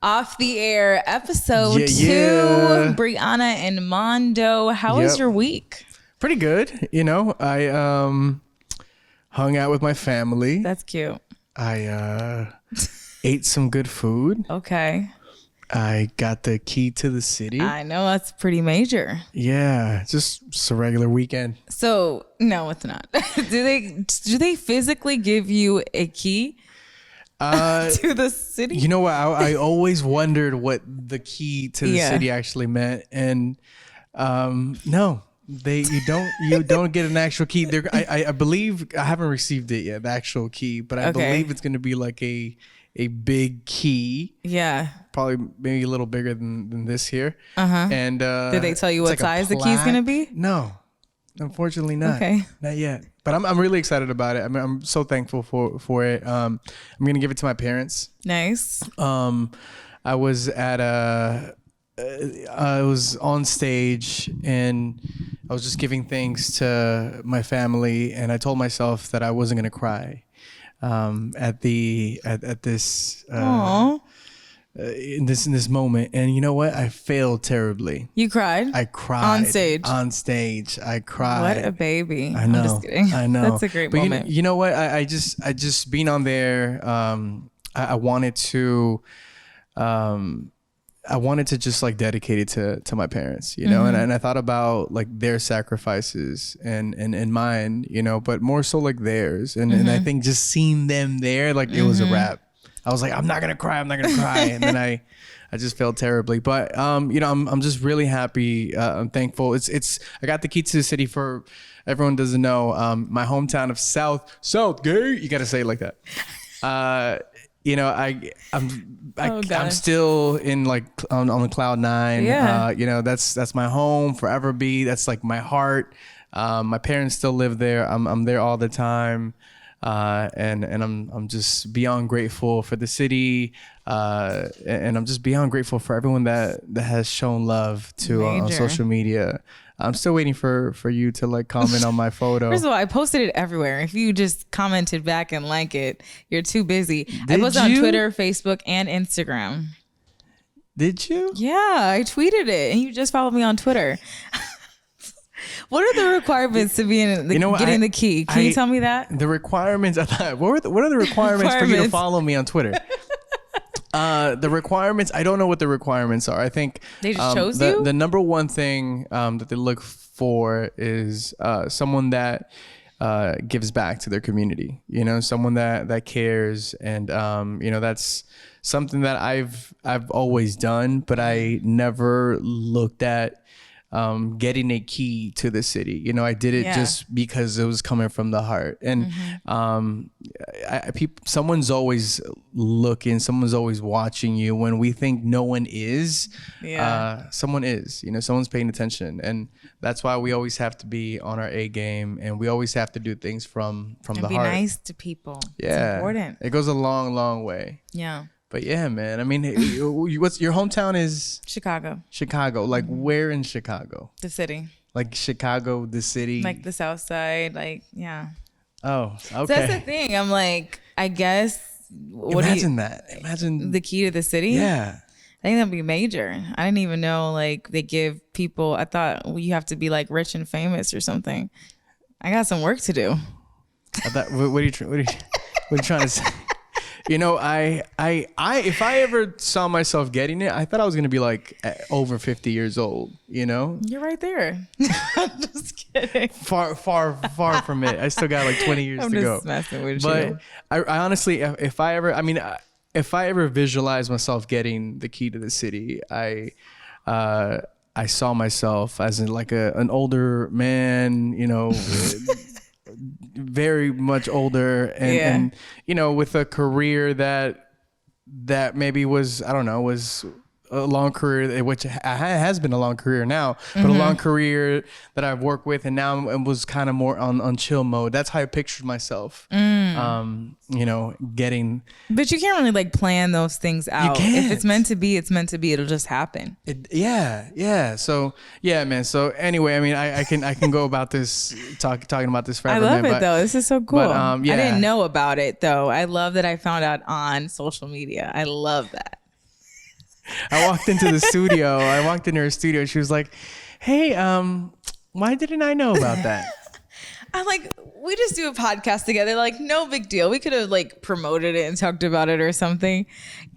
Off the Air, episode 2, Bryhana and Mando. How was your week? Pretty good. You know, I hung out with my family. That's cute. I ate some good food. Okay. I got the key to the city. I know, that's pretty major. Yeah, just a regular weekend. So, no, it's not. Do they physically give you a key? To the city? You know what? I always wondered what the key to the city actually meant, and no, you don't get an actual key. I believe I haven't received it yet, the actual key, but I believe it's going to be like a big key. Yeah, probably maybe a little bigger than this here. And did they tell you what size the key's going to be? No. Unfortunately not. Okay. Not yet. But I'm really excited about it. I mean, I'm so thankful for it. I'm gonna give it to my parents. Nice. I was I was on stage and I was just giving thanks to my family, and I told myself that I wasn't gonna cry at this in this moment. And you know what? I failed terribly. You cried? I cried. On stage. I cried. What a baby. I know. I'm just kidding. I know. That's a great moment. You know what? I just being on there, I wanted to just like dedicate it to my parents, you know, and I thought about like their sacrifices and mine, you know, but more so like theirs. And I think just seeing them there, like it was a wrap. I was like, I'm not gonna cry. And then I just felt terribly. But you know, I'm just really happy. I'm thankful. I got the key to the city. For everyone doesn't know, my hometown of Southgate. You gotta say it like that. You know, I'm still in like on the cloud nine. Yeah. You know, that's my home, forever be. That's like my heart. My parents still live there. I'm there all the time. And I'm just beyond grateful for the city, and I'm just beyond grateful for everyone that has shown love to on social media. I'm still waiting for you to like comment on my photo. First of all, I posted it everywhere. If you just commented back and like it, you're too busy. I posted on Twitter, Facebook, and Instagram. Did you? Yeah, I tweeted it, and you just followed me on Twitter. What are the requirements to be in getting the key? Can you tell me that? The requirements. I thought, what are the requirements for you to follow me on Twitter? The requirements. I don't know what the requirements are. I think they just chose you. The number one thing that they look for is someone that gives back to their community. You know, someone that cares, and you know, that's something that I've always done, but I never looked at getting a key to the city. You know, I did it just because it was coming from the heart. And someone's always looking, someone's always watching you. When we think no one is, someone is, you know, someone's paying attention. And that's why we always have to be on our A game, and we always have to do things from the heart. Be nice to people. Yeah. It's important. It goes a long, long way. Yeah. But yeah, man. I mean, what's your hometown is? Chicago. Chicago. Like where in Chicago? The city. Like Chicago, the city. Like the South Side. Like, yeah. Oh, okay. So that's the thing. I'm like, I guess. Imagine the key to the city. Yeah. I think that'd be major. I didn't even know like they give people. I thought you have to be like rich and famous or something. I got some work to do. I thought, what are you trying to say? You know, I if I ever saw myself getting it, I thought I was gonna be like over 50 years old. You know, you're right there. I'm just kidding. Far from it. I still got like 20 years to go. Messing with but you. I honestly, if I ever visualize myself getting the key to the city, I saw myself as like an older man. You know. Very much older and you know, with a career that maybe was, I don't know, was a long career, which has been a long career now, but a long career that I've worked with, and now it was kind of more on chill mode. That's how I pictured myself. You know, getting. But you can't really like plan those things out. You can't. If it's meant to be, it's meant to be. It'll just happen. Yeah. So yeah, man. So anyway, I mean, I can go about this talking about this forever. I love it though. This is so cool. But, yeah. I didn't know about it though. I love that I found out on social media. I love that. I walked into the studio. I walked into her studio. She was like, "Hey, why didn't I know about that?" I'm like, we just do a podcast together. Like, no big deal. We could have like promoted it and talked about it or something.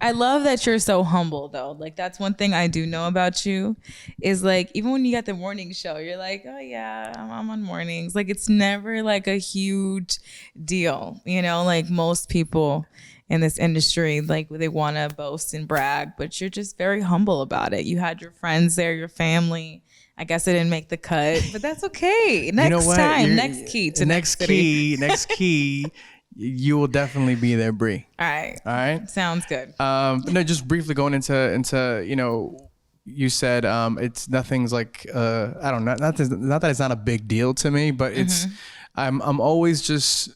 I love that you're so humble though. Like, that's one thing I do know about you is like, even when you got the morning show, you're like, oh yeah, I'm on mornings. Like, it's never like a huge deal, you know, like most people in this industry, like they want to boast and brag, but you're just very humble about it. You had your friends there, your family. I guess I didn't make the cut, but that's okay. Next time, next key to next key, you will definitely be there, Bree. All right. Sounds good. But no, just briefly going into you know, you said it's nothing's like I don't know, not that it's not a big deal to me, but it's I'm always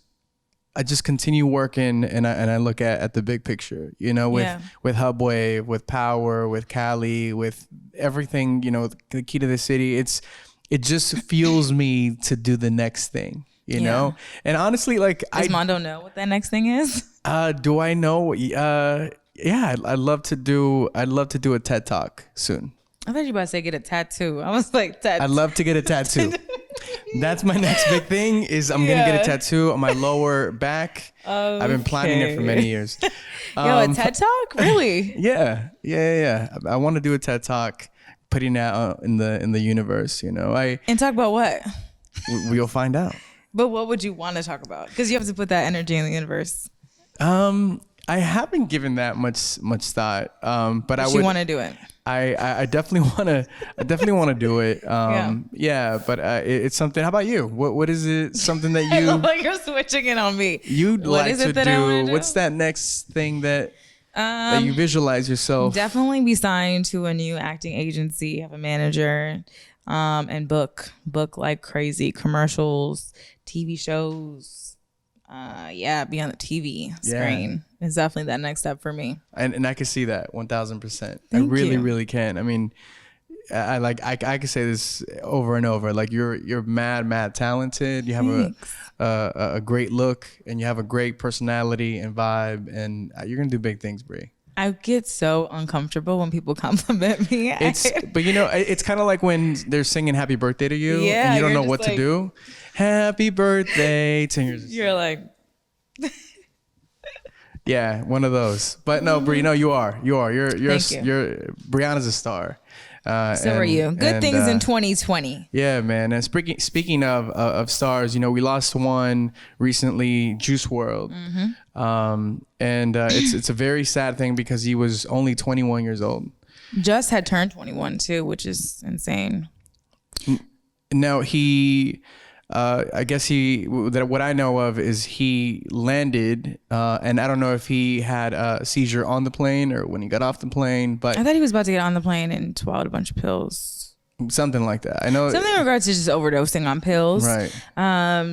I just continue working and I look at the big picture, you know, with Hubwav, with Power, with Cali, with everything, you know, the key to the city. It just fuels me to do the next thing, you know? And honestly, like does Mando know what that next thing is? Do I know? Yeah, I'd love to do a TED Talk soon. I thought you were about to say get a tattoo. I was like, tattoo. I'd love to get a tattoo. That's my next big thing is I'm going to get a tattoo on my lower back. Okay. I've been planning it for many years. A TED Talk? Really? Yeah. I want to do a TED Talk, putting it out in the universe, you know. And talk about what? We'll find out. But what would you want to talk about? Because you have to put that energy in the universe. I haven't given that much thought. But I would. You want to do it? I definitely want to do it. But it's something. How about you? What is it? Something that you? I love like you're switching it on me. You'd like to do? What's that next thing that you visualize yourself? Definitely be signed to a new acting agency, have a manager, and book like crazy, commercials, TV shows. Be on the TV screen. It's definitely that next step for me. And I can see that 1000%. I really can. I mean, I can say this over and over. Like you're mad talented. You have a great look and you have a great personality and vibe, and you're gonna do big things, Brie. I get so uncomfortable when people compliment me. But you know, it's kind of like when they're singing "Happy Birthday" to you, and you don't know what to do. Happy birthday to you're like, yeah, one of those. But no, Brie, no, you're Bryhana's a star. So are you. Good things in 2020. Yeah, man. And speaking of stars, you know, we lost one recently, Juice WRLD. It's a very sad thing because he was only 21 years old. Just had turned 21 too, which is insane. Now I guess what I know of is he landed, and I don't know if he had a seizure on the plane or when he got off the plane, but I thought he was about to get on the plane and swallowed a bunch of pills. Something like that. I know something in regards to just overdosing on pills. Right.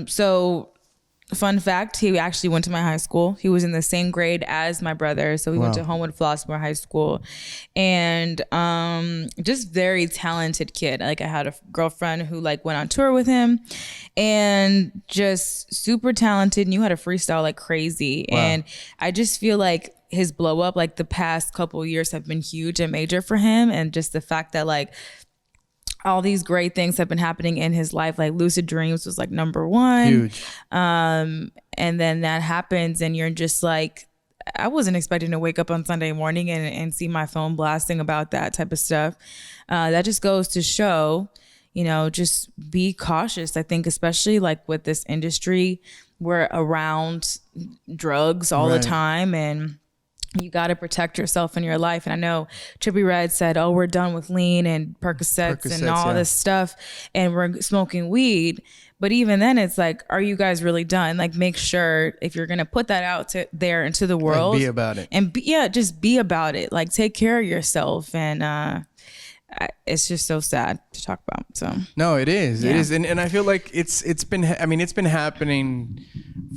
So fun fact, he actually went to my high school. He was in the same grade as my brother. So we went to Homewood Flossmoor High School, and just very talented kid. Like I had a girlfriend who like went on tour with him, and just super talented, knew how to freestyle like crazy. Wow. And I just feel like his blow up, like the past couple of years have been huge and major for him. And just the fact that like all these great things have been happening in his life, like Lucid Dreams was like #1. Huge. And then that happens and you're just like, I wasn't expecting to wake up on Sunday morning and see my phone blasting about that type of stuff. That just goes to show, you know, just be cautious. I think especially like with this industry, we're around drugs all the time, and you got to protect yourself in your life. And I know Trippie Redd said, oh, we're done with lean and Percocets and all this stuff, and we're smoking weed. But even then, it's like, are you guys really done? Like, make sure if you're going to put that out there into the world. Like, be about it. And just be about it. Like, take care of yourself. And it's just so sad to talk about. So no, it is. It is. And I feel like it's been happening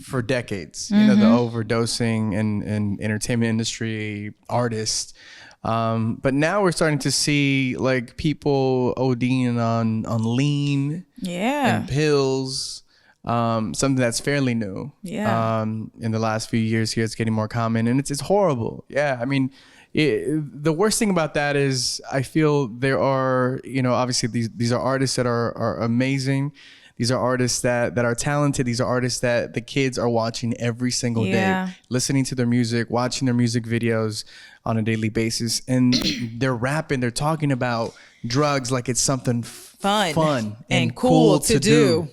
for decades, you know, the overdosing and entertainment industry, artists. But now we're starting to see like people ODing on lean and pills. Something that's fairly new. In the last few years here, it's getting more common, and it's horrible. Yeah. I mean, the worst thing about that is I feel there are, you know, obviously these are artists that are amazing. These are artists that are talented. These are artists that the kids are watching every single day, listening to their music, watching their music videos on a daily basis. And they're rapping, they're talking about drugs like it's something fun and cool to do.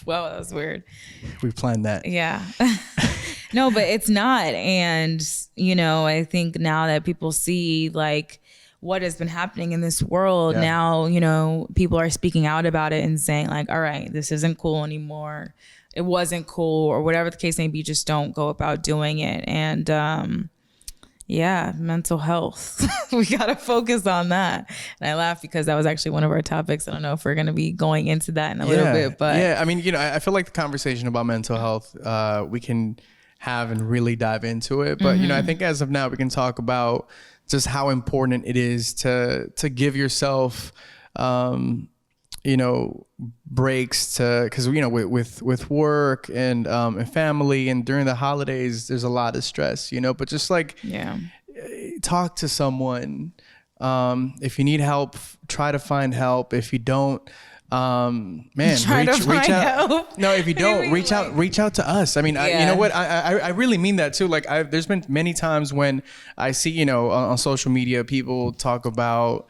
Wow, that was weird. We planned that. Yeah. No, but it's not. And, you know, I think now that people see like what has been happening in this world, now, you know, people are speaking out about it and saying like, all right, this isn't cool anymore. It wasn't cool, or whatever the case may be, just don't go about doing it. And yeah, mental health. We got to focus on that. And I laugh because that was actually one of our topics. I don't know if we're going to be going into that in a little bit, but yeah, I mean, you know, I feel like the conversation about mental health, we can have and really dive into it. But, you know, I think as of now, we can talk about just how important it is to give yourself, you know, breaks cause you know, with work and family and during the holidays, there's a lot of stress, you know, but just like, talk to someone. If you need help, try to find help. If you don't, man, reach out. Help. No, if you don't, reach out to us. I mean, you know what? I really mean that too. Like there's been many times when I see, you know, on social media, people talk about,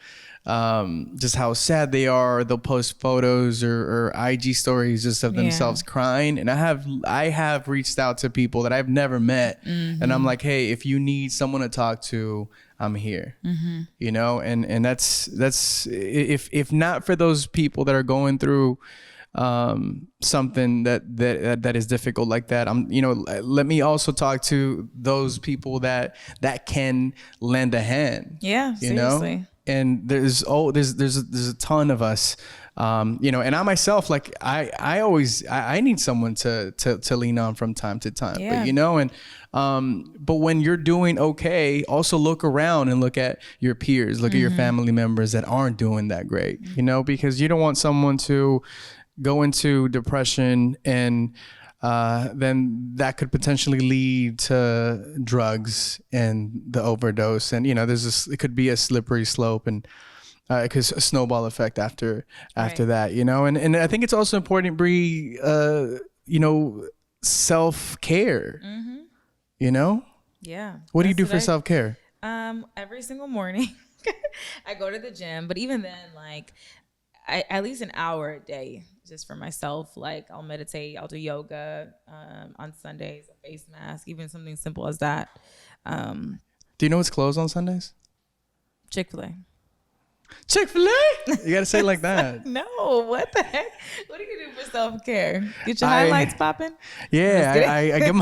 just how sad they are. They'll post photos or IG stories just of themselves crying. And I have reached out to people that I've never met. And I'm like, hey, if you need someone to talk to, I'm here, you know, and that's if not for those people that are going through something that is difficult like that, you know, let me also talk to those people that can lend a hand. Yeah, you seriously. know? And there's a ton of us, you know, and I myself, like I need someone to lean on from time to time, but, you know, and but when you're doing okay, also look around and look at your peers, look at your family members that aren't doing that great, you know, because you don't want someone to go into depression and then that could potentially lead to drugs and the overdose. And, you know, it could be a slippery slope and because a snowball effect after that, you know, and I think it's also important, Bree, you know, self-care, you know? Yeah. What do you do for self-care? Every single morning I go to the gym, but even then, like at least an hour a day just for myself. Like I'll meditate, I'll do yoga, on Sundays, a face mask, even something simple as that. Do you know what's closed on Sundays? Chick-fil-A. Chick-fil-A? You gotta say it like that. No, what the heck? What do you do for self-care? Get your highlights popping? Yeah, I get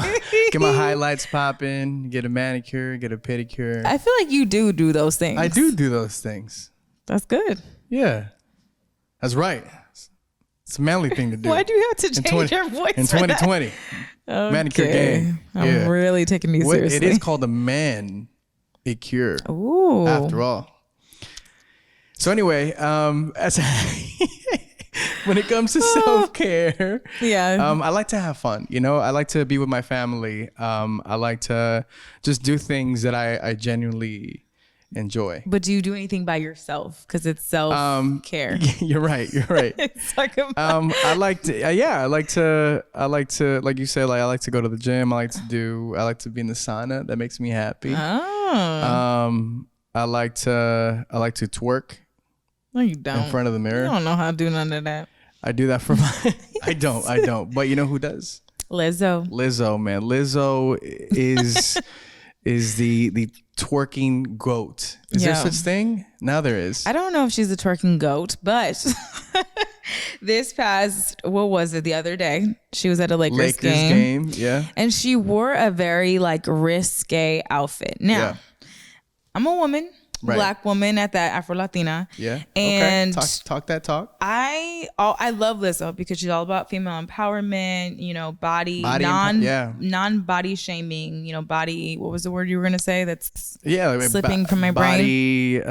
my highlights popping, get a manicure, get a pedicure. I feel like you do those things. I do those things. That's good. Yeah, that's right. It's a manly thing to do. Why do you have to change your voice in 2020? Okay. Manicure game. I'm really taking these seriously. It is called a man-icure. Ooh. After all. So anyway, as when it comes to self-care, I like to have fun. You know, I like to be with my family. I like to just do things that I genuinely enjoy. But do you do anything by yourself? Because it's self-care. You're right. It's like I like to, like you said, like I like to go to the gym. I like to be in the sauna. That makes me happy. Oh. I like to twerk. No, you don't. In front of the mirror. You don't know how to do none of that. I do that for my. I don't. But you know who does? Lizzo, man. Lizzo is the twerking goat. Is there such thing? Now there is. I don't know if she's a twerking goat, but this past, what was it, the other day? She was at a Lakers game. Yeah. And she wore a very like risque outfit. Now, I'm a woman. Right. Black woman at that, Afro Latina. Yeah. And okay. Talk that talk. I love Lizzo because she's all about female empowerment, you know, non body shaming, you know, body, what was the word you were going to say? That's slipping from my brain.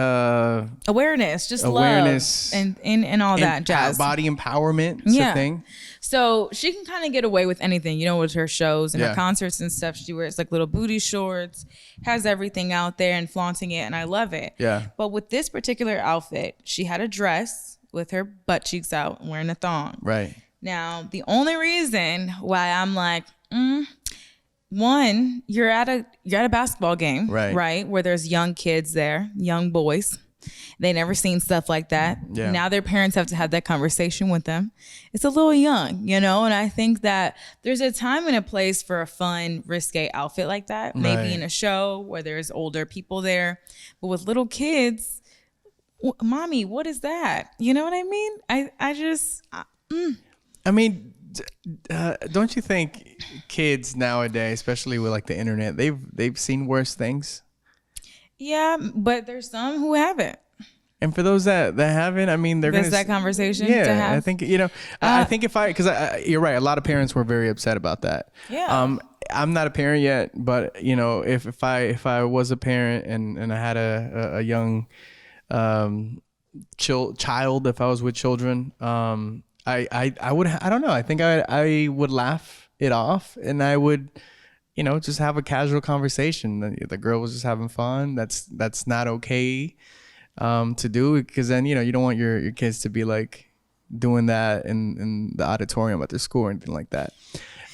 Awareness, just awareness, love and all that jazz. Body empowerment. Yeah. Thing. So she can kind of get away with anything, you know, with her shows and her concerts and stuff. She wears like little booty shorts, has everything out there and flaunting it. And I love it. Yeah. But with this particular outfit, she had a dress with her butt cheeks out and wearing a thong. Right. Now, the only reason why I'm like, one, you're at a basketball game, right? Where there's young kids there, young boys. They never seen stuff like that. Yeah. Now their parents have to have that conversation with them. It's a little young, you know? And I think that there's a time and a place for a fun, risque outfit like that. Maybe in a show where there's older people there. But with little kids, mommy, what is that? You know what I mean? I mean, don't you think kids nowadays, especially with like the internet, they've seen worse things? Yeah, but there's some who haven't. And for those that haven't, I mean, there's that conversation to have. I think, you know, I think because you're right, a lot of parents were very upset about that. Yeah. I'm not a parent yet, but you know, if I was a parent and I had a young child, if I was with children, I would, I don't know, I think I would laugh it off and I would, you know, just have a casual conversation. The girl was just having fun. That's not okay to do, because then, you know, you don't want your kids to be like doing that in the auditorium at their school or anything like that.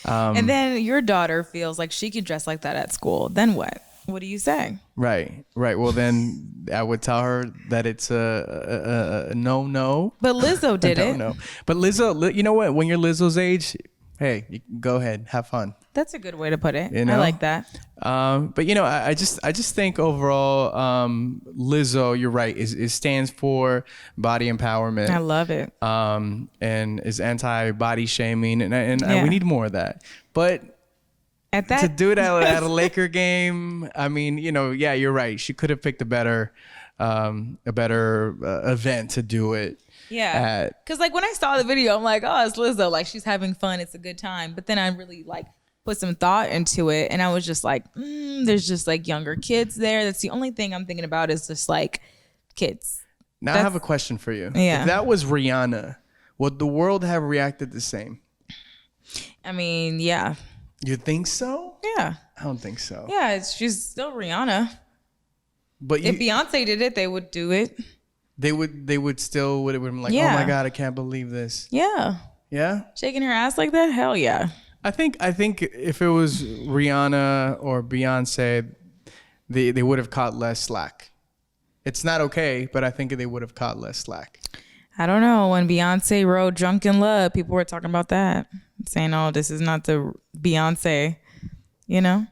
And then your daughter feels like she could dress like that at school. Then what? What do you say? Right. Well, then I would tell her that it's a no. But Lizzo did it. No. But Lizzo, you know what? When you're Lizzo's age, hey, you can go ahead, have fun. That's a good way to put it. You know? I like that. But you know, I just think overall, Lizzo, you're right, it stands for body empowerment. I love it. And is anti-body shaming, and we need more of that. But to do it at a Laker game, I mean, you know, yeah, you're right. She could have picked a better event to do it. Yeah, because like when I saw the video, I'm like, oh, it's Lizzo, like she's having fun, it's a good time. But then I really like put some thought into it, and I was just like, there's just like younger kids there. That's the only thing I'm thinking about is just like kids. Now I have a question for you. Yeah. If that was Rihanna, would the world have reacted the same? I mean, yeah. You think so? Yeah. I don't think so. Yeah, she's still Rihanna. But if Beyonce did it, they would do it. They would still would have been like, oh my God, I can't believe this. Yeah. Yeah? Shaking her ass like that? Hell yeah. I think if it was Rihanna or Beyonce, they would have caught less slack. It's not okay, but I think they would have caught less slack. I don't know. When Beyonce wrote Drunk in Love, people were talking about that. Saying, oh, this is not the Beyonce, you know?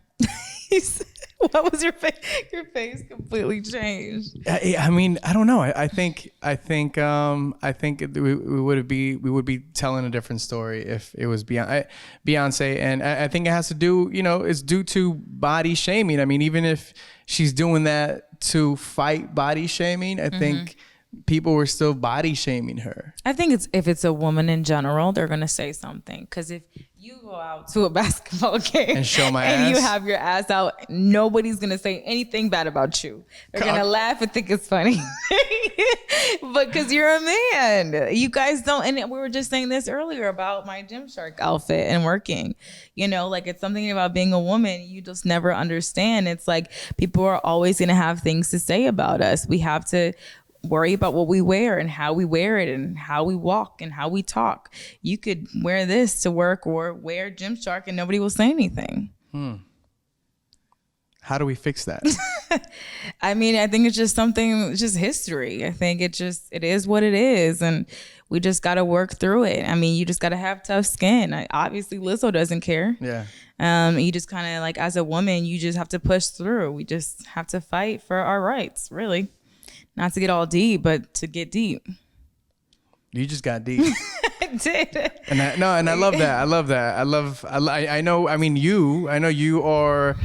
What was your face? Your face completely changed. I mean, I don't know. I think we would be telling a different story if it was Beyonce, and I think it has to do, you know, it's due to body shaming. I mean, even if she's doing that to fight body shaming, I think people were still body shaming her. I think if it's a woman in general, they're gonna say something. Because if you go out to a basketball game and show my and ass, you have your ass out, nobody's gonna say anything bad about you. They're gonna laugh and think it's funny. But because you're a man, you guys don't. And we were just saying this earlier about my Gymshark outfit and working. You know, like it's something about being a woman you just never understand. It's like people are always gonna have things to say about us. We have to worry about what we wear and how we wear it and how we walk and how we talk. You could wear this to work or wear Gymshark and nobody will say anything. How do we fix that? I mean, I think it's just something, it's just history. I think it is what it is. And we just got to work through it. I mean, you just got to have tough skin. Obviously, Lizzo doesn't care. Yeah. You just kind of like, as a woman, you just have to push through. We just have to fight for our rights, really. Not to get all deep, but to get deep. You just got deep. I did. And I love that. I know you are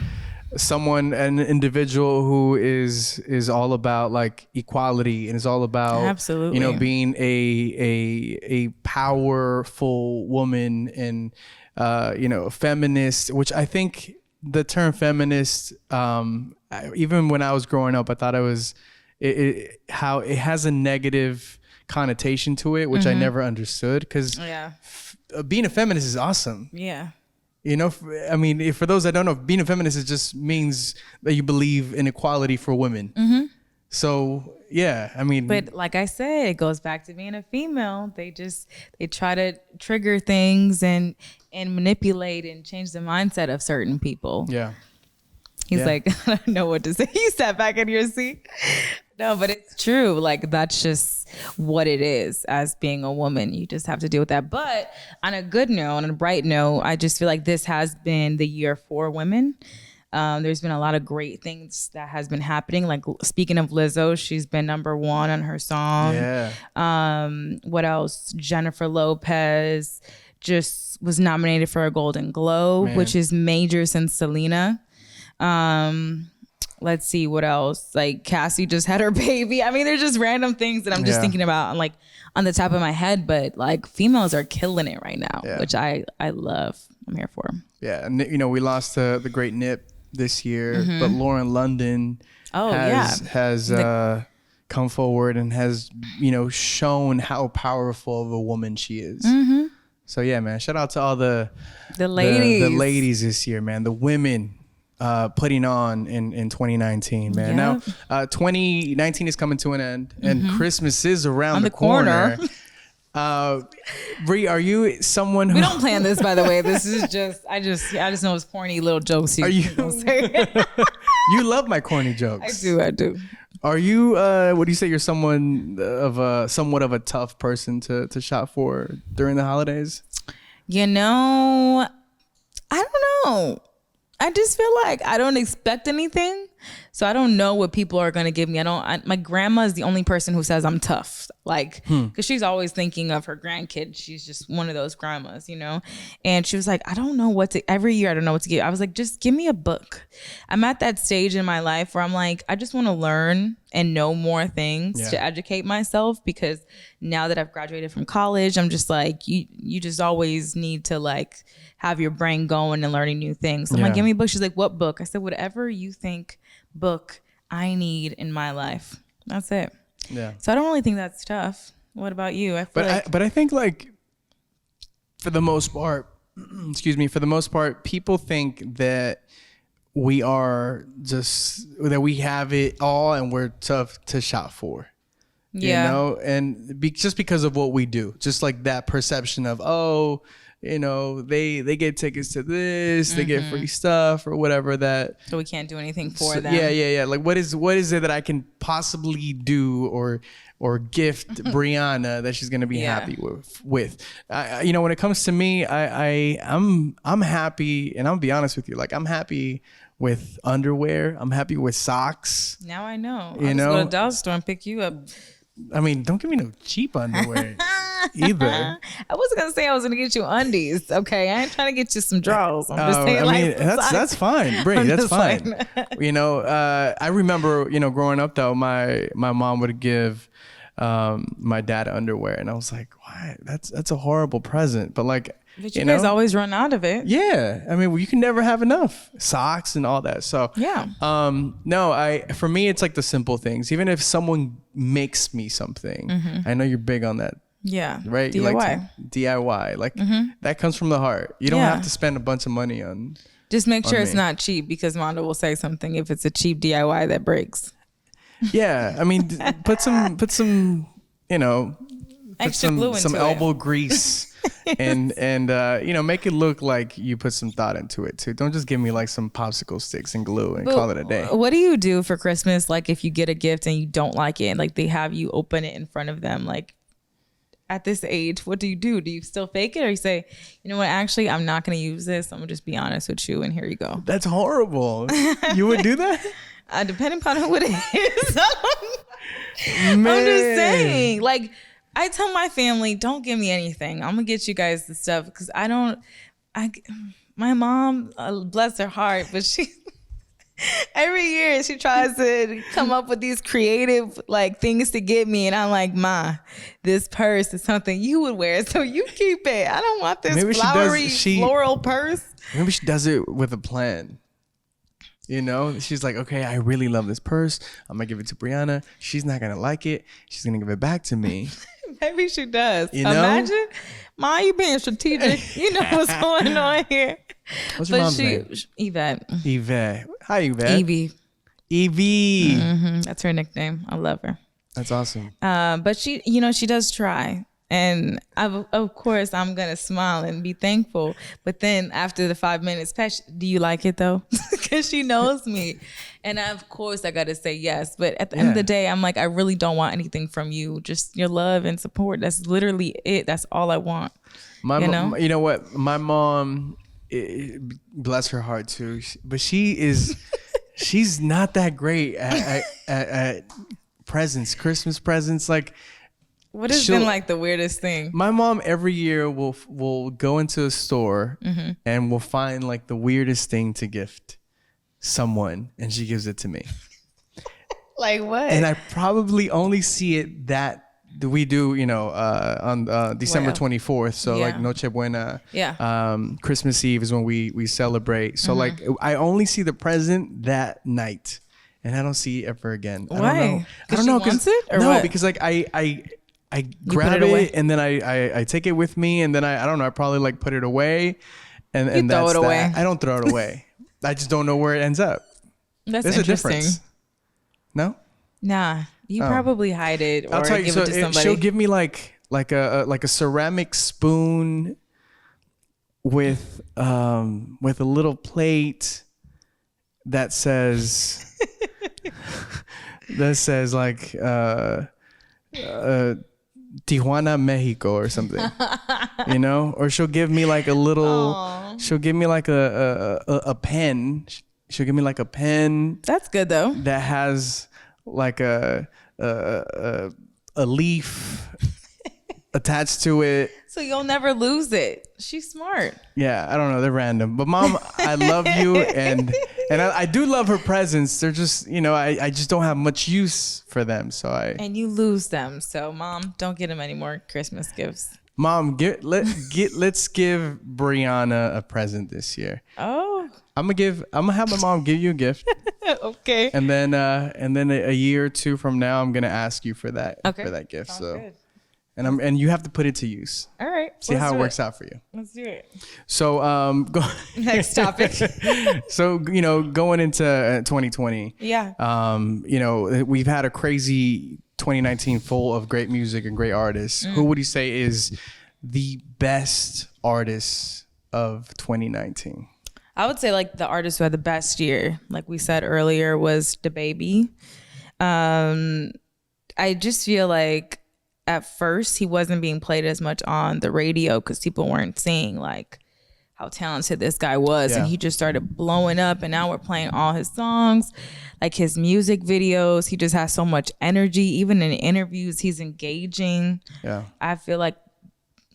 an individual who is all about like equality and is all about absolutely, being a powerful woman and a feminist, which I think the term feminist, even when I was growing up, I thought how it has a negative connotation to it, which I never understood, because being a feminist is awesome. Yeah. I mean, for those that don't know, being a feminist, it just means that you believe in equality for women. So, yeah, I mean. But like I said, it goes back to being a female. They try to trigger things and manipulate and change the mindset of certain people. Yeah. He's like, I don't know what to say. You sat back in your seat. No, but it's true. Like, that's just what it is as being a woman. You just have to deal with that. But on a good note, on a bright note, I just feel like this has been the year for women. There's been a lot of great things that has been happening. Like, speaking of Lizzo, she's been #1 on her song. Yeah. What else? Jennifer Lopez just was nominated for a Golden Globe, which is major since Selena. Let's see what else. Like, Cassie just had her baby. I mean, there's just random things that I'm just thinking about, like, on the top of my head. But like, females are killing it right now, which I love. I'm here for. Yeah, and we lost the great Nip this year, but Lauren London has come forward and has shown how powerful of a woman she is. So yeah, man, shout out to all the ladies, the ladies this year, man, the women. Putting on in 2019, man. Now 2019 is coming to an end, and Christmas is around the corner. Bree, are you someone who... We don't plan this, by the way. This is just I just know it's corny little jokes. Are you You love my corny jokes. I do. Are you what do you say, you're somewhat of a tough person to shop for during the holidays? I don't know. I just feel like I don't expect anything, so I don't know what people are gonna give me. My grandma is the only person who says I'm tough, like, because she's always thinking of her grandkids. She's just one of those grandmas, And she was like, I don't know what to. Every year, I don't know what to give. I was like, just give me a book. I'm at that stage in my life where I'm like, I just want to learn and know more things to educate myself, because now that I've graduated from college, I'm just like, you just always need to like have your brain going and learning new things. So I'm like, give me a book. She's like, what book? I said, whatever you think book I need in my life. That's it. Yeah. So I don't really think that's tough. What about you? I think like for the most part, people think that we have it all and we're tough to shop for. And just because of what we do, just like that perception of, they get tickets to this, they get free stuff or whatever that. So we can't do anything for them. Yeah. Like what is it that I can possibly do or gift Bryhana that she's gonna be happy with? When it comes to me, I'm happy, and I'll be honest with you, like I'm happy with underwear. I'm happy with socks. Now I know. I'll just go to the dollar store and pick you up. I mean, don't give me no cheap underwear either. I wasn't gonna say I was gonna get you undies. Okay, I ain't trying to get you some drawers. I'm just saying, that's fine, Brie. That's fine. I remember, growing up though, my mom would give my dad underwear, and I was like, why? That's a horrible present. But like, but you guys always run out of it. Yeah, I mean, you can never have enough socks and all that. So for me, it's like the simple things. Even if someone makes me something, I know you're big on that. Yeah, right. DIY, like that comes from the heart. You don't have to spend a bunch of money on. Just make sure it's not cheap, because Mando will say something if it's a cheap DIY that breaks. Yeah, I mean, put some, extra glue into some elbow grease. and make it look like you put some thought into it too. Don't just give me like some popsicle sticks and glue and call it a day. What do you do for Christmas? Like, if you get a gift and you don't like it, and like they have you open it in front of them, like at this age, what do you do? Do you still fake it, or you say, you know what, actually, I'm not going to use this. I'm going to just be honest with you, and here you go. That's horrible. You would do that? Depending upon who it is. I'm just saying, like, I tell my family, don't give me anything. I'm gonna get you guys the stuff, because my mom, bless her heart, but Every year she tries to come up with these creative like things to get me, and I'm like, Ma, this purse is something you would wear, so you keep it. I don't want this flowery floral purse. Maybe she does it with a plan. You know, she's like, okay, I really love this purse. I'm gonna give it to Bryhana. She's not gonna like it. She's gonna give it back to me. Maybe she does. You know? Imagine, Ma, you being strategic. You know what's going on here. What's your mom's name? Yvette. Yvette. Hi, Yvette. Evie. Evie. That's her nickname. I love her. That's awesome. But she, she does try. And of course, I'm going to smile and be thankful. But then after the 5 minutes pass, do you like it though? Because she knows me. And of course, I got to say yes. But at the end of the day, I'm like, I really don't want anything from you. Just your love and support. That's literally it. That's all I want. You know what? My mom, bless her heart too, but she's not that great at presents, Christmas presents. Like, what has been like the weirdest thing? My mom every year will go into a store and will find like the weirdest thing to gift someone, and she gives it to me. Like what? And I probably only see it we do, on December 24th. So like Noche Buena. Yeah. Christmas Eve is when we celebrate. So like I only see the present that night, and I don't see it ever again. Why? I don't know. Wants it or no, what? because like I grab it and then I take it with me, and then I don't know, I probably like put it away, and throw that's it away. I don't throw it away. I just don't know where it ends up. There's a difference. No? Nah, you probably hide it or give it to somebody. She'll give me like a ceramic spoon with a little plate that says like Tijuana, Mexico or something, or she'll give me like a little, she'll give me like a pen. She'll give me like a pen. That's good though. That has like a leaf attached to it. So you'll never lose it. She's smart. Yeah, I don't know. They're random. But Mom, I love you. And I do love her presents. They're just, I just don't have much use for them. And you lose them. So Mom, don't get him any more Christmas gifts. Mom, let's give Bryhana a present this year. Oh. I'm gonna have my mom give you a gift. Okay. And then a year or two from now, I'm gonna ask you for that gift. Sounds so good. And you have to put it to use. All right. See how it works out for you. Let's do it. So go next topic. So going into 2020. Yeah. We've had a crazy 2019 full of great music and great artists. Who would you say is the best artist of 2019? I would say like the artist who had the best year, like we said earlier, was DaBaby. I just feel like at first he wasn't being played as much on the radio because people weren't seeing like how talented this guy was. And he just started blowing up, and now we're playing all his songs, like his music videos. He just has so much energy. Even in interviews, he's engaging. Yeah. I feel like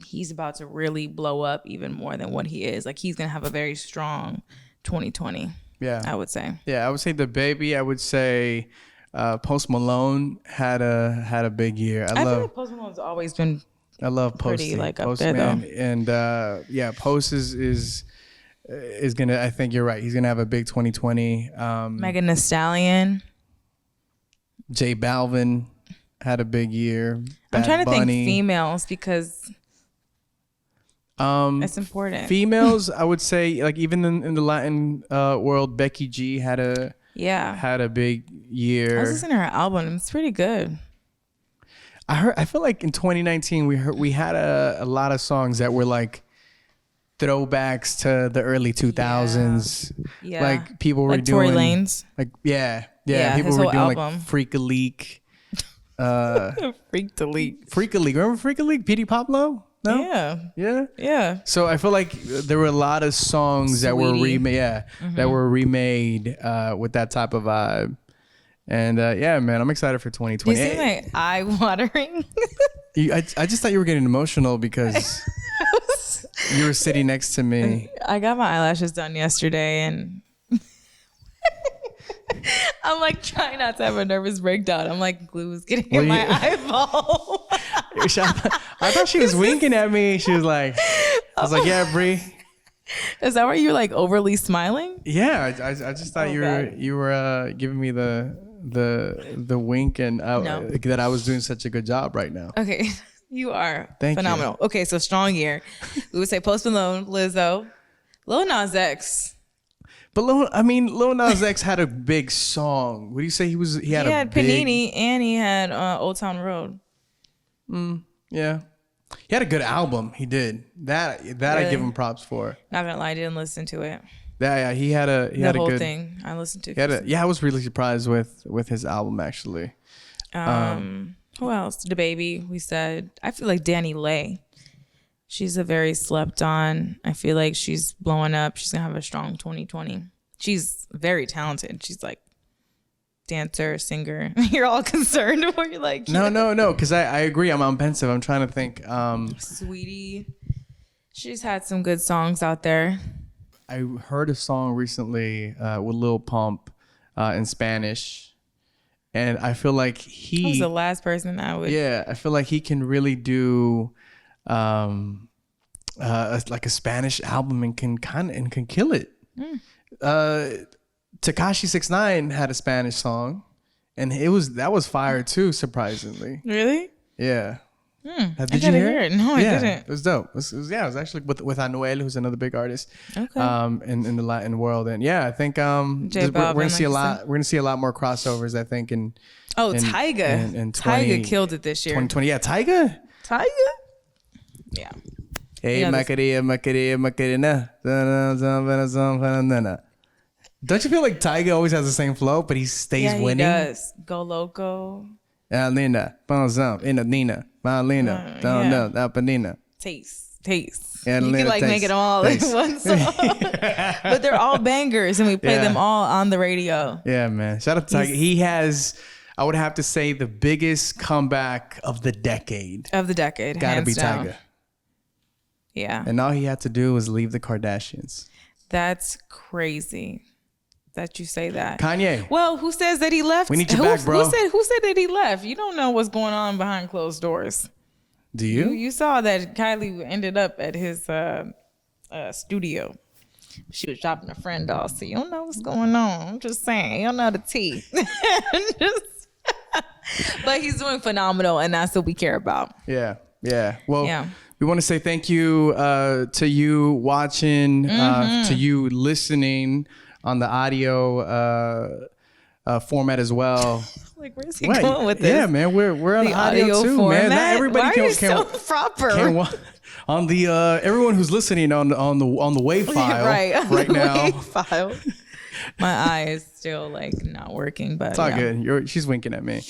he's about to really blow up even more than what he is. Like he's gonna have a very strong 2020. Yeah, I would say. Yeah, I would say DaBaby. I would say Post Malone had a big year. I feel like Post Malone's always been. I love Post. Pretty like Post, up there man. though. And Post is gonna. I think you're right. He's gonna have a big 2020. Megan Thee Stallion. J Balvin had a big year. I'm trying to Bunny. think females because. It's important. Females, I would say, like even in the Latin world, Becky G had a big year. I was listening to her album. It's pretty good. I feel like in 2019 we had a lot of songs that were like throwbacks to the early 2000s. Yeah. Like people were like doing Tory Lanez. Like people his were whole doing album. like Freak a Leak. Freak the Leak. Freak a Leak. Remember Freak a Leak? Petey Pablo? No? Yeah. So I feel like there were a lot of songs that were remade. That were remade with that type of vibe. And man, I'm excited for 2020. Do you seem like eye watering? I just thought you were getting emotional because you were sitting next to me. I got my eyelashes done yesterday, and I'm like trying not to have a nervous breakdown. I'm like, glue is getting in my eyeball. I thought she was winking at me. She was like, I was like, yeah, Bree. Is that why you're like overly smiling? Yeah, I just thought you were giving me the wink and that I was doing such a good job right now. Okay, you are phenomenal. You. Okay, so strong year. We would say Post Malone, Lizzo, Lil Nas X. But Lil Nas X had a big song. What do you say he had Panini and he had Old Town Road. Yeah. He had a good album. He did. That really? I give him props for. Not gonna lie, I didn't listen to it. Yeah, he had a the whole thing I listened to. I was really surprised with his album actually. Who else? DaBaby, we said. I feel like Danny Lay. She's a very slept on. I feel like she's blowing up. She's gonna have a strong 2020. She's very talented. She's like dancer, singer. You're all concerned where you're like, no, because I agree. I'm pensive. I'm trying to think. Sweetie, she's had some good songs out there. I heard a song recently with Lil Pump in Spanish, and I feel like he was the last person I would. Yeah, I feel like he can really do like a Spanish album and can kill it. Tekashi 6ix9ine had a Spanish song, and that was fire too, surprisingly. Really? Yeah. Did you hear it? No, I didn't. It was dope. It was actually with Anuel, who's another big artist. Okay. In the Latin world, and yeah, I think we're gonna see a lot. We're gonna see a lot more crossovers. I think Tyga. Tyga killed it this year. 2020. Yeah, Tyga. Yeah. Hey, Macarena. Don't you feel like Tyga always has the same flow, but he stays winning? He does. Go loco. Nina, Nina, Malina, don't know, Panina. Taste. You can like make it all in one song. But they're all bangers and we play them all on the radio. Yeah, man. Shout out to Tyga. He has, I would have to say, the biggest comeback of the decade. Gotta be down. Tyga. Yeah. And all he had to do was leave the Kardashians. That's crazy that you say that. Kanye. Well, who says that he left? We need you back, bro. Who said that he left? You don't know what's going on behind closed doors. Do you? You saw that Kylie ended up at his studio. She was shopping a friend off, so you don't know what's going on. I'm just saying, you don't know the tea. But he's doing phenomenal, and that's what we care about. Yeah. Well, we want to say thank you to you watching, to you listening on the audio format as well. Like, where's he going with this? Yeah, man, we're on the audio too, format? man. Not everybody Why are you so proper? On the everyone who's listening on the wave file right now. Wave file. My eye is still like not working, but it's all good. She's winking at me.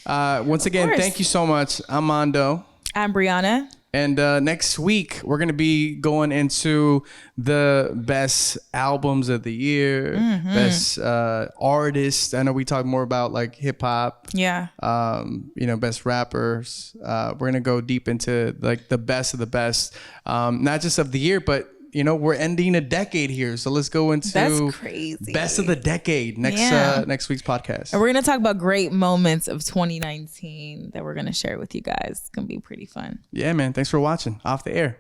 Once again, thank you so much. I'm Mando. I'm Bryhana. And next week, we're going to be going into the best albums of the year, best artists. I know we talk more about like hip hop. Yeah. Best rappers. We're going to go deep into like the best of the best, not just of the year, but we're ending a decade here. So let's go into That's crazy. Best of the decade next week's podcast. And we're going to talk about great moments of 2019 that we're going to share with you guys. It's going to be pretty fun. Yeah, man. Thanks for watching. Off the air.